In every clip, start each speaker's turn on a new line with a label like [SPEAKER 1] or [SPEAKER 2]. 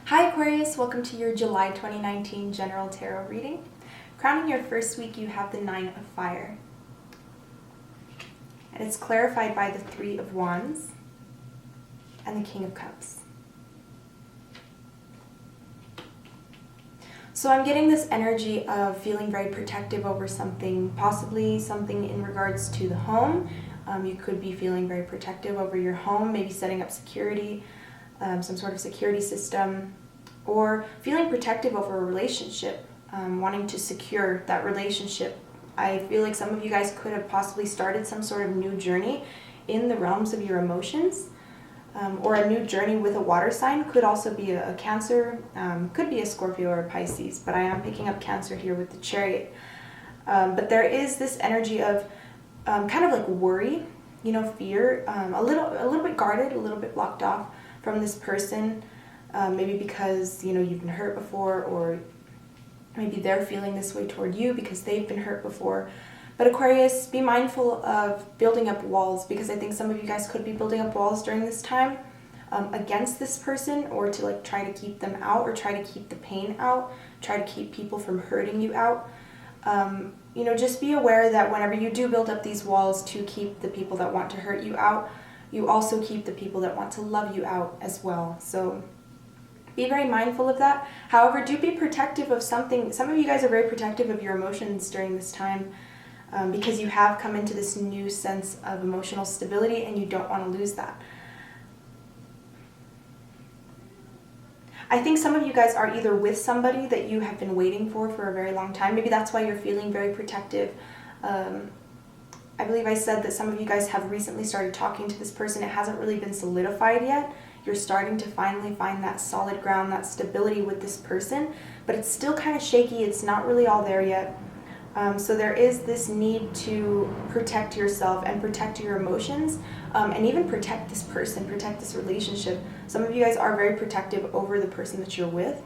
[SPEAKER 1] Hi Aquarius, welcome to your July 2019 General Tarot reading. Crowning your first week, you have the Nine of Fire. And it's clarified by the Three of Wands and the King of Cups. So I'm getting this energy of feeling very protective over something, possibly something in regards to the home. You could be feeling very protective over your home, maybe setting up security, some sort of security system, or feeling protective over a relationship, wanting to secure that relationship. I feel like some of you guys could have possibly started some sort of new journey in the realms of your emotions, or a new journey with a water sign. Could also be a Cancer, could be a Scorpio or a Pisces, but I am picking up Cancer here with the Chariot. But there is this energy of kind of like worry, fear, a little bit guarded, a little bit blocked off from this person, maybe because you've been hurt before, or maybe they're feeling this way toward you because they've been hurt before. But Aquarius, be mindful of building up walls, because I think some of you guys could be building up walls during this time against this person, or to try to keep them out, or try to keep the pain out, try to keep people from hurting you out. Just be aware that whenever you do build up these walls to keep the people that want to hurt you out, you also keep the people that want to love you out as well. So be very mindful of that. However, do be protective of something. Some of you guys are very protective of your emotions during this time because you have come into this new sense of emotional stability and you don't want to lose that. I think some of you guys are either with somebody that you have been waiting for a very long time. Maybe that's why you're feeling very protective. I believe I said that some of you guys have recently started talking to this person. It hasn't really been solidified yet. You're starting to finally find that solid ground, that stability with this person, but it's still kind of shaky. It's not really all there yet. So there is this need to protect yourself and protect your emotions, and even protect this person, protect this relationship. Some of you guys are very protective over the person that you're with,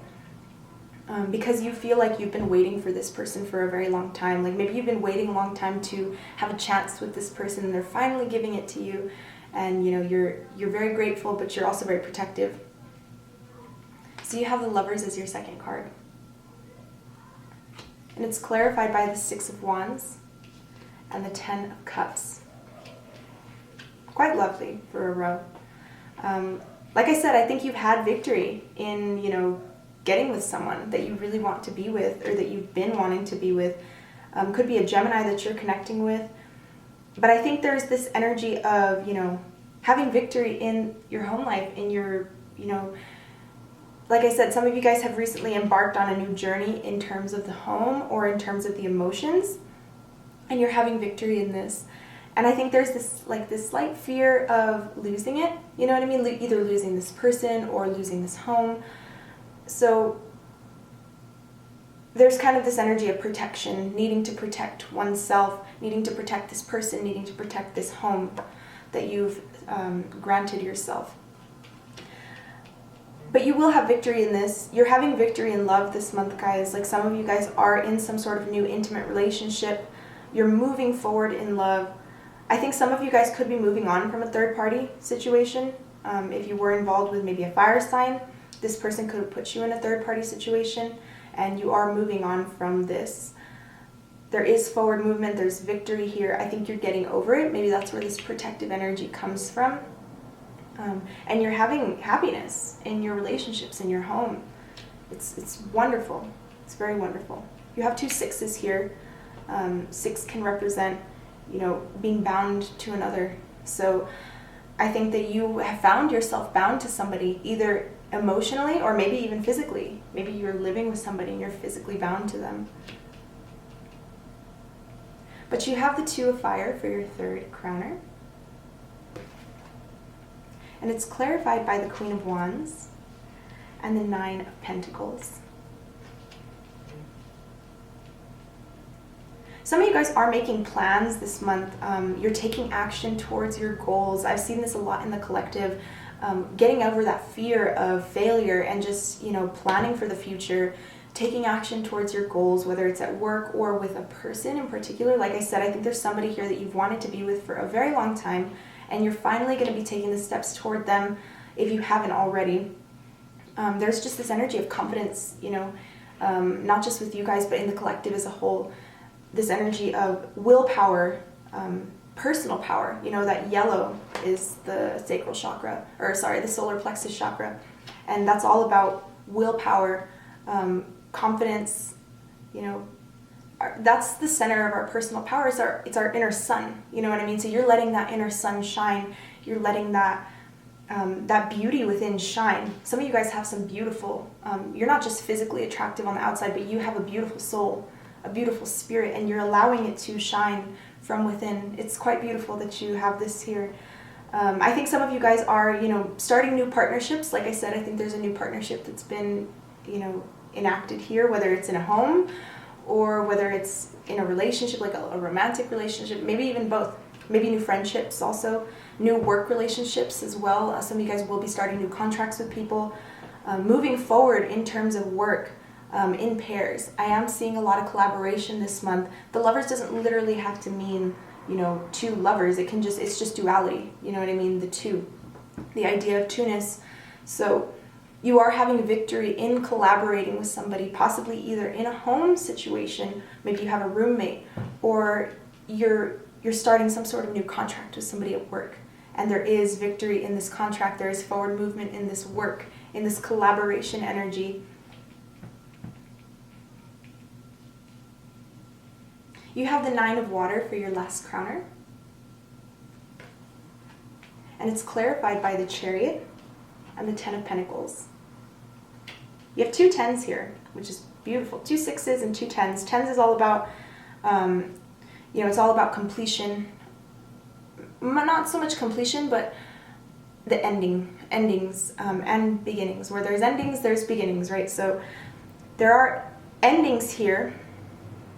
[SPEAKER 1] because you feel like you've been waiting for this person for a very long time. Like maybe you've been waiting a long time to have a chance with this person, and they're finally giving it to you, and you're very grateful, but you're also very protective. So you have the Lovers as your second card. And it's clarified by the Six of Wands and the Ten of Cups. Quite lovely for a row. Like I said, I think you've had victory in, getting with someone that you really want to be with, or that you've been wanting to be with. Could be a Gemini that you're connecting with. But I think there's this energy of, having victory in your home life, in your, like I said, some of you guys have recently embarked on a new journey in terms of the home or in terms of the emotions, and you're having victory in this. And I think there's this slight fear of losing it, you know what I mean? Either losing this person or losing this home. So there's kind of this energy of protection, needing to protect oneself, needing to protect this person, needing to protect this home that you've granted yourself. But you will have victory in this. You're having victory in love this month, guys. Like some of you guys are in some sort of new intimate relationship. You're moving forward in love. I think some of you guys could be moving on from a third-party situation. If you were involved with maybe a fire sign, this person could have put you in a third-party situation, and you are moving on from this. There is forward movement. There's victory here. I think you're getting over it. Maybe that's where this protective energy comes from. And you're having happiness in your relationships, in your home. It's wonderful. It's very wonderful. You have two sixes here. Six can represent, being bound to another. So I think that you have found yourself bound to somebody, either emotionally or maybe even physically. Maybe you're living with somebody and you're physically bound to them. But you have the Two of Fire for your third crowner. And it's clarified by the Queen of Wands and the Nine of Pentacles. Some of you guys are making plans this month. You're taking action towards your goals. I've seen this a lot in the collective. Getting over that fear of failure and just, planning for the future, taking action towards your goals, whether it's at work or with a person in particular. Like I said, I think there's somebody here that you've wanted to be with for a very long time, and you're finally going to be taking the steps toward them if you haven't already. There's just this energy of confidence, you know, not just with you guys, but in the collective as a whole. This energy of willpower, personal power. You know, that yellow is the sacral chakra, or sorry, the solar plexus chakra. And that's all about willpower, confidence, you know. That's the center of our personal power. It's our inner sun, you know what I mean? So you're letting that inner sun shine. You're letting that that beauty within shine. Some of you guys have some beautiful, you're not just physically attractive on the outside, but you have a beautiful soul, a beautiful spirit, and you're allowing it to shine from within. It's quite beautiful that you have this here. I think some of you guys are, you know, starting new partnerships. Like I said, I think there's a new partnership that's been, you know, enacted here, whether it's in a home or whether it's in a relationship, like a romantic relationship, maybe even both. Maybe new friendships also, new work relationships as well. Some of you guys will be starting new contracts with people. Moving forward in terms of work, in pairs. I am seeing a lot of collaboration this month. The lovers doesn't literally have to mean, you know, two lovers. It's just duality, you know what I mean? The two, the idea of two-ness. So you are having victory in collaborating with somebody, possibly either in a home situation, maybe you have a roommate, or you're starting some sort of new contract with somebody at work. And there is victory in this contract. There is forward movement in this work, in this collaboration energy. You have the 9 of water for your last crowner. And it's clarified by the Chariot and the 10 of Pentacles. You have 2 10s here, which is beautiful. 2 6s and 2 10s. 10s is all about, you know, it's all about completion. Not so much completion, but the endings, and beginnings. Where there's endings, there's beginnings, right? So there are endings here.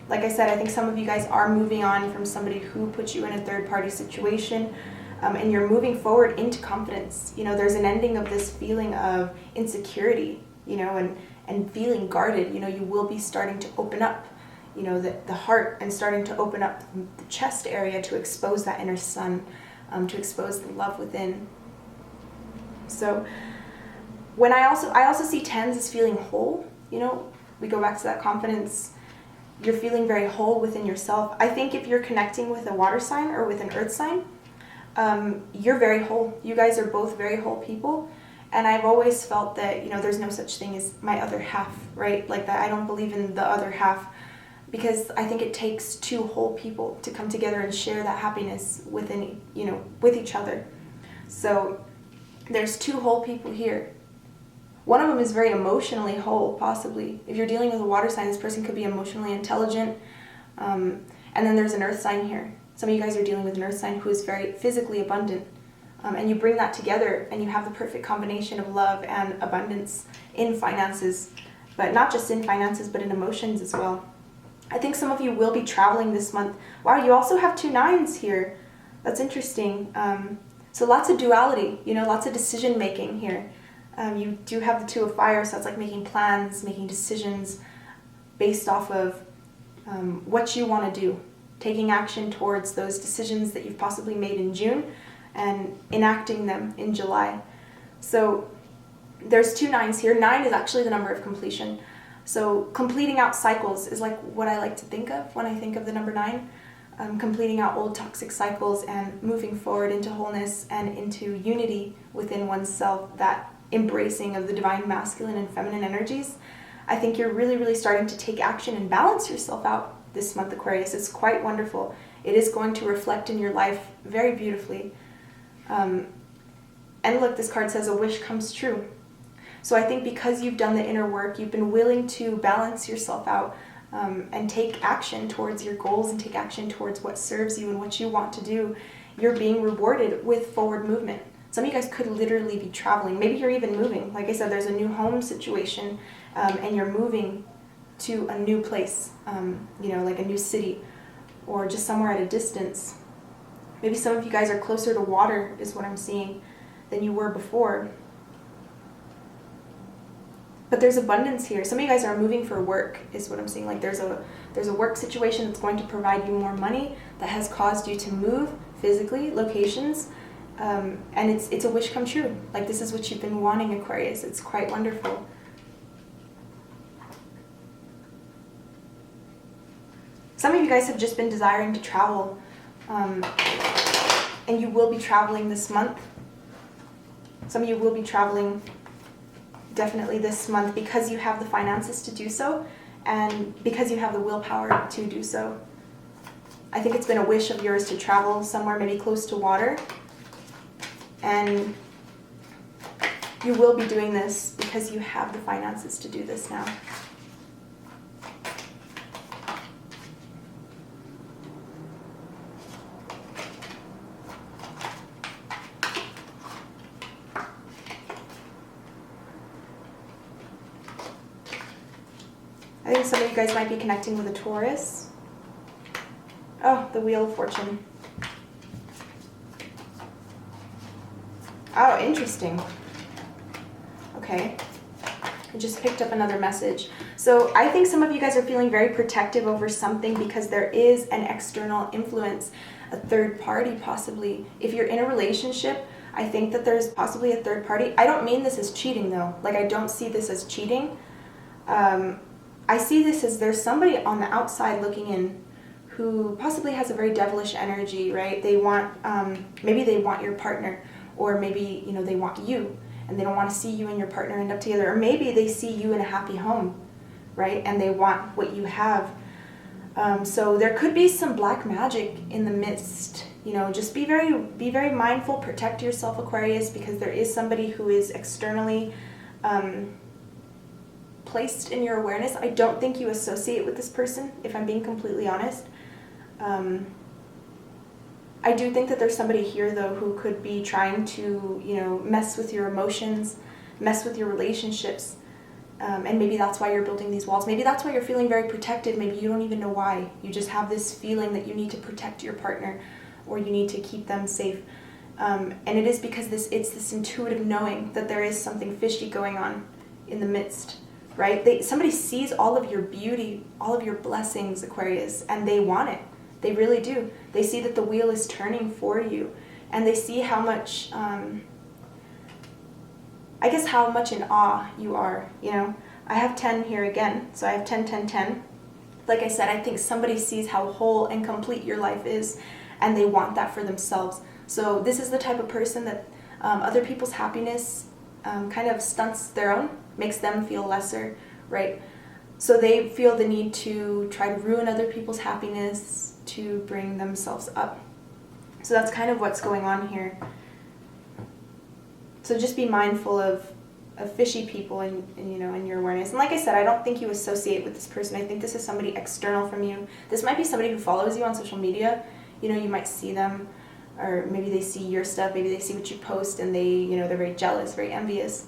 [SPEAKER 1] Like I said, I think some of you guys are moving on from somebody who put you in a third-party situation, and you're moving forward into confidence. You know, there's an ending of this feeling of insecurity, you know, and feeling guarded. You know, you will be starting to open up, you know, the heart, and starting to open up the chest area to expose that inner sun, to expose the love within. So when I also see 10s as feeling whole. You know, we go back to that confidence. You're feeling very whole within yourself. I think if you're connecting with a water sign or with an earth sign, you're very whole. You guys are both very whole people. And I've always felt that, you know, there's no such thing as my other half, right? Like that. I don't believe in the other half, because I think it takes 2 whole people to come together and share that happiness within, you know, with each other. So there's 2 whole people here. One of them is very emotionally whole, possibly. If you're dealing with a water sign, this person could be emotionally intelligent. And then there's an earth sign here. Some of you guys are dealing with an earth sign who is very physically abundant. And you bring that together and you have the perfect combination of love and abundance in finances. But not just in finances, but in emotions as well. I think some of you will be traveling this month. Wow, you also have 2 9s here. That's interesting. So lots of duality, you know, lots of decision making here. You do have the 2 of fire, so it's like making plans, making decisions based off of what you want to do, taking action towards those decisions that you've possibly made in June and enacting them in July. So there's 2 9s here. 9 is actually the number of completion. So completing out cycles is like what I like to think of when I think of the number 9. Completing out old toxic cycles and moving forward into wholeness and into unity within oneself, that embracing of the divine masculine and feminine energies. I think you're really, really starting to take action and balance yourself out this month, Aquarius. It's quite wonderful. It is going to reflect in your life very beautifully. And look, this card says a wish comes true. So I think because you've done the inner work, you've been willing to balance yourself out, and take action towards your goals and take action towards what serves you and what you want to do, you're being rewarded with forward movement. Some of you guys could literally be traveling. Maybe you're even moving. Like I said, there's a new home situation, and you're moving to a new place, you know, like a new city or just somewhere at a distance. Maybe some of you guys are closer to water is what I'm seeing than you were before. But there's abundance here. Some of you guys are moving for work is what I'm seeing. Like there's a work situation that's going to provide you more money, that has caused you to move physically, locations, And it's a wish come true. Like, this is what you've been wanting, Aquarius. It's quite wonderful. Some of you guys have just been desiring to travel, and you will be traveling this month. Some of you will be traveling definitely this month because you have the finances to do so, and because you have the willpower to do so. I think it's been a wish of yours to travel somewhere maybe close to water, and you will be doing this because you have the finances to do this now. I think some of you guys might be connecting with a Taurus. Oh, the Wheel of Fortune. Oh, interesting. Okay. I just picked up another message. So I think some of you guys are feeling very protective over something because there is an external influence, a third party possibly. If you're in a relationship, I think that there's possibly a third party. I don't mean this as cheating though. Like, I don't see this as cheating. I see this as there's somebody on the outside looking in who possibly has a very devilish energy, right? They want, maybe they want your partner, or maybe, you know, they want you, and they don't want to see you and your partner end up together. Or maybe they see you in a happy home, right? And they want what you have. So there could be some black magic in the midst. You know, just be very mindful, protect yourself, Aquarius, because there is somebody who is externally placed in your awareness. I don't think you associate with this person, if I'm being completely honest. I do think that there's somebody here, though, who could be trying to, you know, mess with your emotions, mess with your relationships, and maybe that's why you're building these walls. Maybe that's why you're feeling very protected. Maybe you don't even know why. You just have this feeling that you need to protect your partner, or you need to keep them safe. And it is because it's this intuitive knowing that there is something fishy going on in the midst. Right? Somebody sees all of your beauty, all of your blessings, Aquarius, and they want it. They really do. They see that the wheel is turning for you, and they see how much, I guess how much in awe you are, you know. I have 10 here again, so I have 10, 10, 10. Like I said, I think somebody sees how whole and complete your life is, and they want that for themselves. So this is the type of person that other people's happiness kind of stunts their own, makes them feel lesser, right? So they feel the need to try to ruin other people's happiness to bring themselves up. So that's kind of what's going on here. So just be mindful of fishy people in you know, in your awareness. And like I said, I don't think you associate with this person. I think this is somebody external from you. This might be somebody who follows you on social media. You know, you might see them, or maybe they see your stuff, maybe they see what you post, and they, you know, they're very jealous, very envious.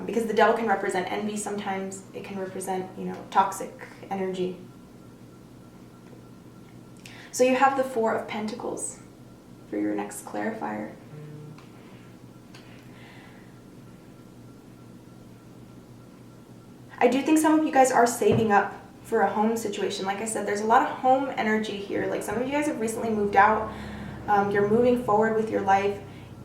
[SPEAKER 1] Because the devil can represent envy sometimes. It can represent, you know, toxic energy. So you have the Four of Pentacles for your next clarifier. I do think some of you guys are saving up for a home situation. Like I said, there's a lot of home energy here. Like, some of you guys have recently moved out. You're moving forward with your life,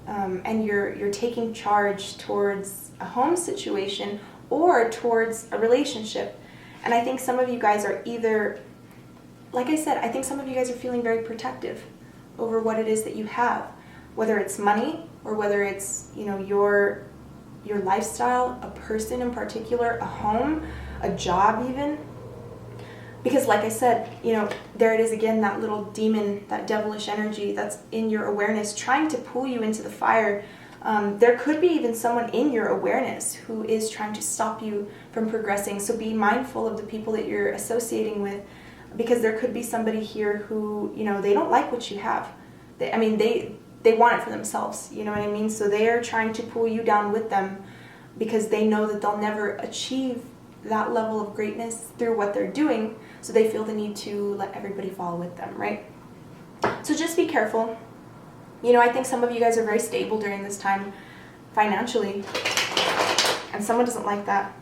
[SPEAKER 1] and you're taking charge towards a home situation or towards a relationship. And I think some of you guys are either, like I said, I think some of you guys are feeling very protective over what it is that you have, whether it's money or whether it's, you know, your lifestyle, a person in particular, a home, a job even. Because like I said, you know, there it is again, that little demon, that devilish energy that's in your awareness trying to pull you into the fire. There could be even someone in your awareness who is trying to stop you from progressing. So be mindful of the people that you're associating with, because there could be somebody here who, you know, they don't like what you have. They want it for themselves, you know what I mean? So they are trying to pull you down with them because they know that they'll never achieve that level of greatness through what they're doing. So they feel the need to let everybody fall with them, right? So just be careful. You know, I think some of you guys are very stable during this time financially, and someone doesn't like that.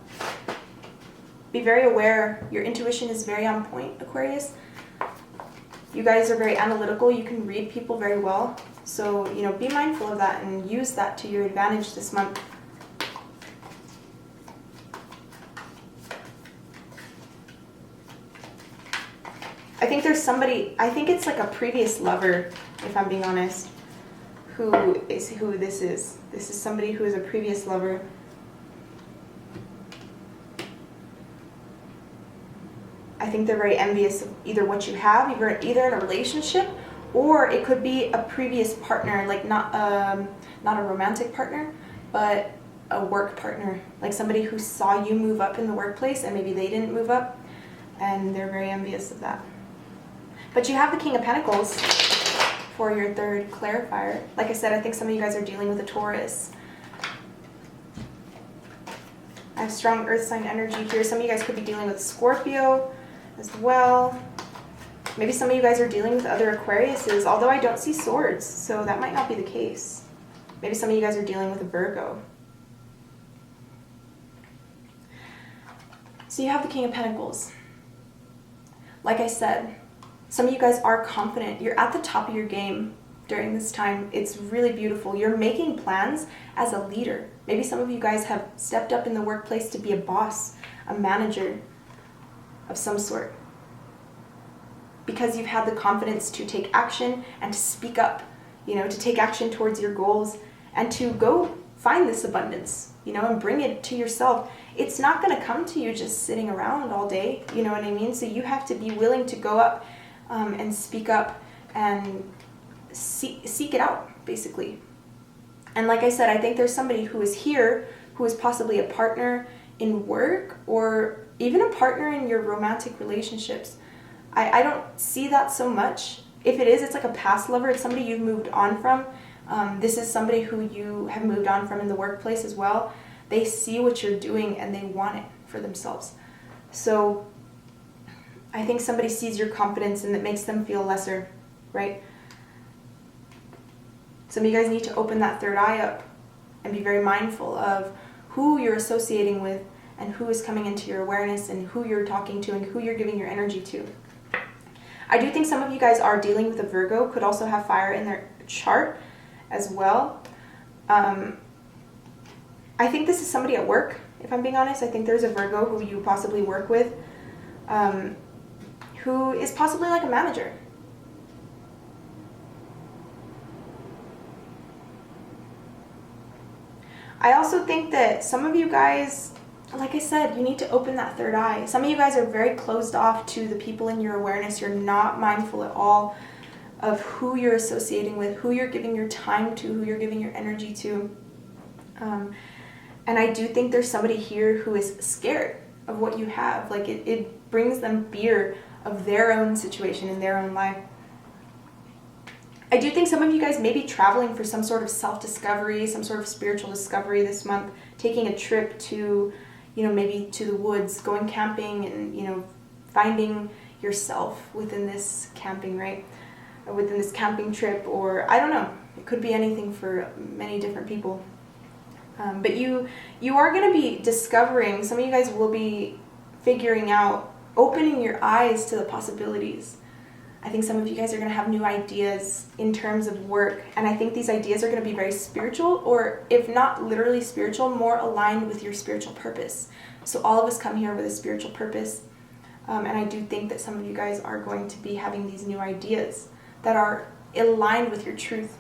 [SPEAKER 1] Be very aware. Your intuition is very on point, Aquarius. You guys are very analytical. You can read people very well. So, you know, be mindful of that and use that to your advantage this month. I think there's somebody, I think it's like a previous lover, if I'm being honest, who this is. This is somebody who is a previous lover. I think they're very envious of either what you have, either in a relationship, or it could be a previous partner, like not a romantic partner, but a work partner, like somebody who saw you move up in the workplace and maybe they didn't move up, and they're very envious of that. But you have the King of Pentacles for your third clarifier. Like I said, I think some of you guys are dealing with a Taurus. I have strong earth sign energy here. Some of you guys could be dealing with Scorpio as well. Maybe some of you guys are dealing with other Aquariuses, although I don't see swords, so that might not be the case. Maybe some of you guys are dealing with a Virgo. So you have the King of Pentacles. Like I said, some of you guys are confident. You're at the top of your game during this time. It's really beautiful. You're making plans as a leader. Maybe some of you guys have stepped up in the workplace to be a boss, a manager of some sort, because you've had the confidence to take action and to speak up, you know, to take action towards your goals and to go find this abundance, you know, and bring it to yourself. It's not going to come to you just sitting around all day, you know what I mean? So you have to be willing to go up and speak up and seek it out, basically. And like I said, I think there's somebody who is here who is possibly a partner in work or even a partner in your romantic relationships. I don't see that so much. If it is, it's like a past lover. It's somebody you've moved on from. This is somebody who you have moved on from in the workplace as well. They see what you're doing and they want it for themselves. So I think somebody sees your confidence and it makes them feel lesser, right? Some of you guys need to open that third eye up and be very mindful of who you're associating with and who is coming into your awareness and who you're talking to and who you're giving your energy to. I do think some of you guys are dealing with a Virgo, could also have fire in their chart as well. I think this is somebody at work, if I'm being honest. I think there's a Virgo who you possibly work with, who is possibly like a manager. I also think that some of you guys, like I said, you need to open that third eye. Some of you guys are very closed off to the people in your awareness. You're not mindful at all of who you're associating with, who you're giving your time to, who you're giving your energy to. And I do think there's somebody here who is scared of what you have. Like it brings them fear of their own situation in their own life. I do think some of you guys may be traveling for some sort of self-discovery, some sort of spiritual discovery this month, taking a trip to, you know, maybe to the woods, going camping and, you know, finding yourself within this camping, right? Or within this camping trip, or I don't know. It could be anything for many different people. But you are going to be discovering, some of you guys will be figuring out, opening your eyes to the possibilities. I think some of you guys are going to have new ideas in terms of work, and I think these ideas are going to be very spiritual, or if not literally spiritual, more aligned with your spiritual purpose. So all of us come here with a spiritual purpose, and I do think that some of you guys are going to be having these new ideas that are aligned with your truth.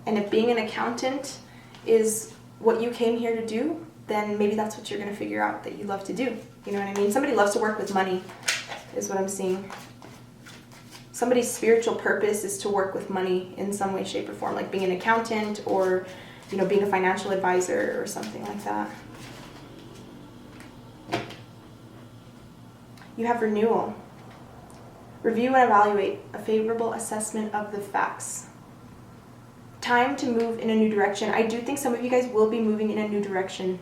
[SPEAKER 1] And if being an accountant is what you came here to do, then maybe that's what you're going to figure out that you love to do. You know what I mean? Somebody loves to work with money, is what I'm seeing. Somebody's spiritual purpose is to work with money in some way, shape, or form, like being an accountant or, you know, being a financial advisor or something like that. You have renewal. Review and evaluate, a favorable assessment of the facts. Time to move in a new direction. I do think some of you guys will be moving in a new direction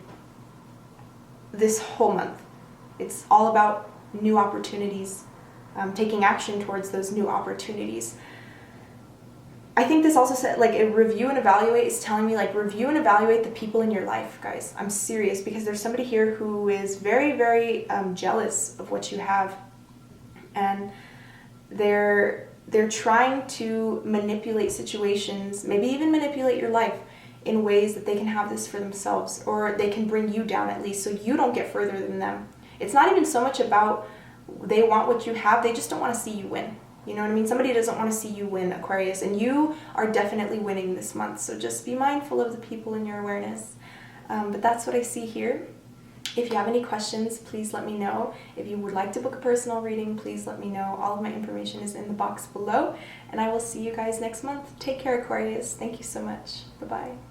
[SPEAKER 1] this whole month. It's all about new opportunities, taking action towards those new opportunities. I think this also said, like, a review and evaluate is telling me, like, review and evaluate the people in your life, guys. I'm serious, because there's somebody here who is very, very jealous of what you have, and they're trying to manipulate situations, maybe even manipulate your life in ways that they can have this for themselves, or they can bring you down at least, so you don't get further than them. It's not even so much about they want what you have, they just don't want to see you win. You know what I mean? Somebody doesn't want to see you win, Aquarius, and you are definitely winning this month, so just be mindful of the people in your awareness. But that's what I see here. If you have any questions, please let me know. If you would like to book a personal reading, please let me know. All of my information is in the box below, and I will see you guys next month. Take care, Aquarius. Thank you so much. Bye-bye.